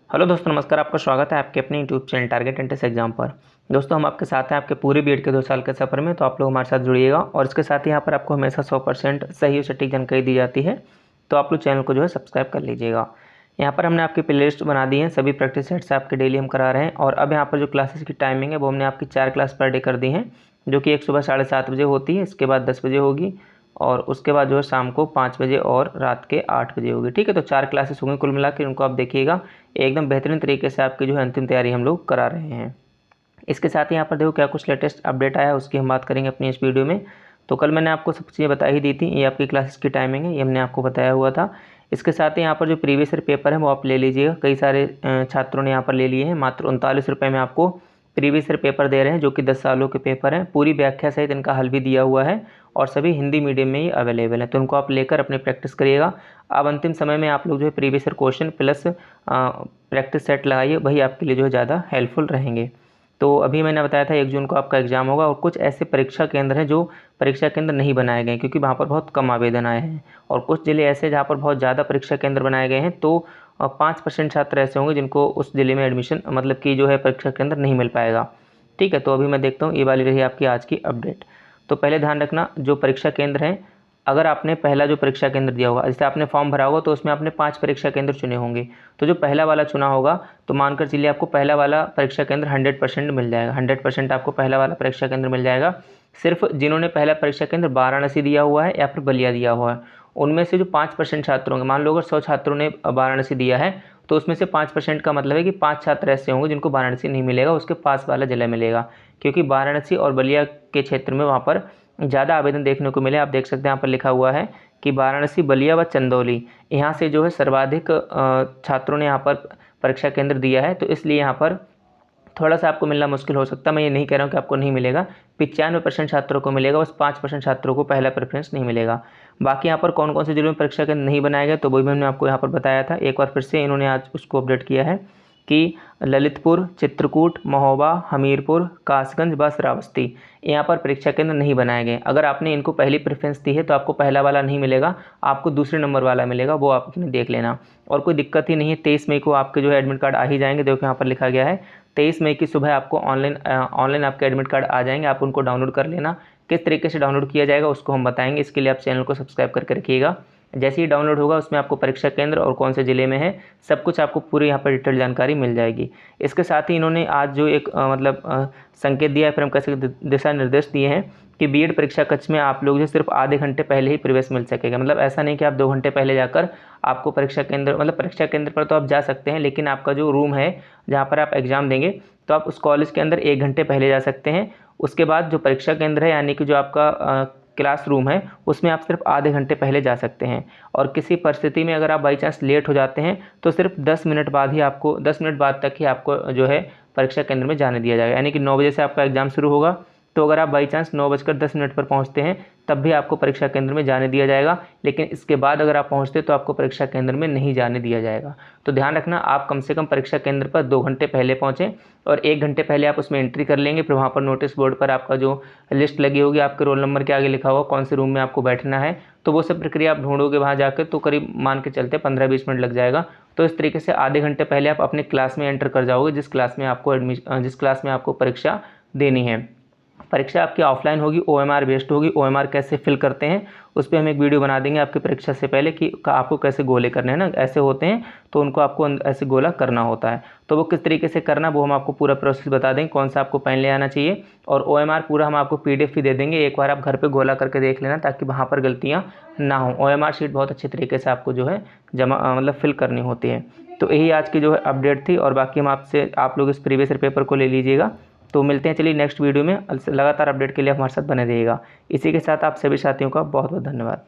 Hello दोस्तों, नमस्कार। आपका स्वागत है आपके अपने YouTube channel target entrance exam पर। दोस्तों, हम आपके साथ हैं आपके पूरे बीएड के 2 साल के सफ़र में। तो आप लोग हमारे साथ जुड़िएगा और इसके साथ ही यहाँ पर आपको हमेशा 100% सही और सटीक जानकारी दी जाती है। तो आप लोग चैनल को जो है सब्सक्राइब कर लीजिएगा। यहाँ पर हमने आपकी प्ले लिस्ट बना दी है, सभी प्रैक्टिस सेट्स आपके डेली हम करा रहे हैं। और अब यहाँ पर जो क्लासेस की टाइमिंग है वो हमने आपकी 4 क्लास पर डे कर दी हैं, जो कि एक सुबह 7:30 बजे होती है, इसके बाद 10 बजे होगी और उसके बाद जो है शाम को 5 बजे और रात के 8 बजे होगी। ठीक है, तो 4 क्लासेस होंगी कुल मिला के, उनको आप देखिएगा। एकदम बेहतरीन तरीके से आपकी जो है अंतिम तैयारी हम लोग करा रहे हैं। इसके साथ ही यहाँ पर देखो क्या कुछ लेटेस्ट अपडेट आया है, उसकी हम बात करेंगे अपनी इस वीडियो में। तो कल मैंने आपको सब चीज़ें बता ही दी थी, ये आपकी क्लासेस की टाइमिंग है, ये हमने आपको बताया हुआ था। इसके साथ ही यहाँ पर जो प्रीवियस ईयर पेपर है वो आप ले लीजिएगा। कई सारे छात्रों ने यहाँ पर ले लिए हैं। मात्र 39 रुपये में आपको प्रीवियस ईयर पेपर दे रहे हैं, जो कि 10 सालों के पेपर हैं। पूरी व्याख्या सहित इनका हल भी दिया हुआ है और सभी हिंदी मीडियम में ही अवेलेबल है। तो उनको आप लेकर अपनी प्रैक्टिस करिएगा। अब अंतिम समय में आप लोग जो है previous year question plus practice set लगाइए, वही आपके लिए जो है ज़्यादा हेल्पफुल रहेंगे। तो अभी मैंने बताया था 1 जून को आपका एग्ज़ाम होगा और कुछ ऐसे परीक्षा केंद्र हैं जो परीक्षा केंद्र नहीं बनाए गए क्योंकि वहाँ पर बहुत कम आवेदन आए हैं। और कुछ ज़िले ऐसे जहाँ पर बहुत ज़्यादा परीक्षा केंद्र बनाए गए हैं, तो 5% छात्र ऐसे होंगे जिनको उस ज़िले में एडमिशन मतलब कि जो है परीक्षा केंद्र नहीं मिल पाएगा। ठीक है, तो अभी मैं देखता हूँ, ये वाली रही आपकी आज की अपडेट। तो पहले ध्यान रखना, जो परीक्षा केंद्र हैं, अगर आपने पहला जो परीक्षा केंद्र दिया होगा, जैसे आपने फॉर्म भरा होगा तो उसमें आपने 5 परीक्षा केंद्र चुने होंगे। तो जो पहला वाला चुना होगा, तो मानकर चलिए आपको पहला वाला परीक्षा केंद्र 100% मिल जाएगा। 100% आपको पहला वाला परीक्षा केंद्र मिल जाएगा। सिर्फ जिन्होंने पहला परीक्षा केंद्र वाराणसी दिया हुआ है या फिर बलिया दिया हुआ है, उनमें से जो 5% छात्र होंगे, मान लो अगर 100 छात्रों ने वाराणसी दिया है, तो उसमें से 5% का मतलब है कि 5 छात्र ऐसे होंगे जिनको वाराणसी नहीं मिलेगा, उसके पास वाला जिला मिलेगा। क्योंकि वाराणसी और बलिया के क्षेत्र में वहाँ पर ज़्यादा आवेदन देखने को मिले। आप देख सकते हैं यहाँ पर लिखा हुआ है कि वाराणसी, बलिया व चंदौली, यहाँ से जो है सर्वाधिक छात्रों ने यहाँ पर परीक्षा केंद्र दिया है। तो इसलिए यहाँ पर थोड़ा सा आपको मिलना मुश्किल हो सकता है। मैं ये नहीं कह रहा हूँ कि आपको नहीं मिलेगा, 95% छात्रों को मिलेगा, बस 5% छात्रों को पहला प्रेफरेंस नहीं मिलेगा। बाकी यहाँ पर कौन कौन से जिलों में परीक्षा केंद्र नहीं बनाए गए, तो वही मैंने आपको यहाँ पर बताया था। एक बार फिर से इन्होंने आज उसको अपडेट किया है कि ललितपुर, चित्रकूट, महोबा, हमीरपुर, कासगंज व श्रावस्ती, यहाँ पर परीक्षा केंद्र नहीं बनाए गए। अगर आपने इनको पहली प्रेफरेंस दी है तो आपको पहला वाला नहीं मिलेगा, आपको दूसरे नंबर वाला मिलेगा, वो आपने देख लेना। और कोई दिक्कत ही नहीं है, 23 मई को आपके जो है एडमिट कार्ड आ ही जाएंगे। देखो यहाँ पर लिखा गया है 23 मई की सुबह आपको ऑनलाइन आपके एडमिट कार्ड आ जाएंगे। आप उनको डाउनलोड कर लेना। किस तरीके से डाउनलोड किया जाएगा उसको हम बताएंगे, इसके लिए आप चैनल को सब्सक्राइब करके रखिएगा। जैसे ही डाउनलोड होगा उसमें आपको परीक्षा केंद्र और कौन से ज़िले में है सब कुछ आपको पूरी यहाँ पर डिटेल जानकारी मिल जाएगी। इसके साथ ही इन्होंने आज जो एक संकेत दिया है, फिर हम कैसे दिशा निर्देश दिए हैं कि बीएड परीक्षा कक्ष में आप लोग जो सिर्फ आधे घंटे पहले ही प्रवेश मिल सकेगा। मतलब ऐसा नहीं कि आप 2 घंटे पहले जाकर आपको परीक्षा केंद्र पर तो आप जा सकते हैं, लेकिन आपका जो रूम है जहाँ पर आप एग्ज़ाम देंगे, तो आप उस कॉलेज के अंदर 1 घंटे पहले जा सकते हैं। उसके बाद जो परीक्षा केंद्र है, यानी कि जो आपका क्लास रूम है, उसमें आप सिर्फ आधे घंटे पहले जा सकते हैं। और किसी परिस्थिति में अगर आप बाई चांस लेट हो जाते हैं तो सिर्फ 10 मिनट बाद ही आपको 10 मिनट बाद तक ही आपको जो है परीक्षा केंद्र में जाने दिया जाएगा। यानी कि 9 बजे से आपका एग्ज़ाम शुरू होगा, तो अगर आप बाई चांस 9:10 पर पहुंचते हैं तब भी आपको परीक्षा केंद्र में जाने दिया जाएगा। लेकिन इसके बाद अगर आप पहुंचते तो आपको परीक्षा केंद्र में नहीं जाने दिया जाएगा। तो ध्यान रखना, आप कम से कम परीक्षा केंद्र पर 2 घंटे पहले पहुँचें और 1 घंटे पहले आप उसमें एंट्री कर लेंगे। फिर वहाँ पर नोटिस बोर्ड पर आपका जो लिस्ट लगी होगी, आपके रोल नंबर के आगे लिखा होगा कौन से रूम में आपको बैठना है, तो वो सब प्रक्रिया आप ढूंढोगे वहाँ जाकर, तो करीब मान के चलते 15-20 मिनट लग जाएगा। तो इस तरीके से आधे घंटे पहले आप अपने क्लास में एंटर कर जाओगे जिस क्लास में आपको परीक्षा देनी है। परीक्षा आपकी ऑफलाइन होगी, OMR बेस्ड होगी। OMR कैसे फिल करते हैं उस पर हम एक वीडियो बना देंगे आपकी परीक्षा से पहले कि आपको कैसे गोले करने हैं ना, ऐसे होते हैं तो उनको आपको ऐसे गोला करना होता है। तो वो किस तरीके से करना, वो हम आपको पूरा प्रोसेस बता देंगे, कौन सा आपको पेन ले आना चाहिए। और OMR पूरा हम आपको PDF भी दे देंगे, एक बार आप घर पर गोला करके देख लेना ताकि वहाँ पर गलतियाँ ना हो। OMR शीट बहुत अच्छे तरीके से आपको जो है फिल करनी होती है। तो यही आज की जो है अपडेट थी। और बाकी आप लोग इस प्रीवियस ईयर पेपर को ले लीजिएगा। तो मिलते हैं चलिए नेक्स्ट वीडियो में। लगातार अपडेट के लिए हमारे साथ बने रहिएगा। इसी के साथ आप सभी साथियों का बहुत बहुत धन्यवाद।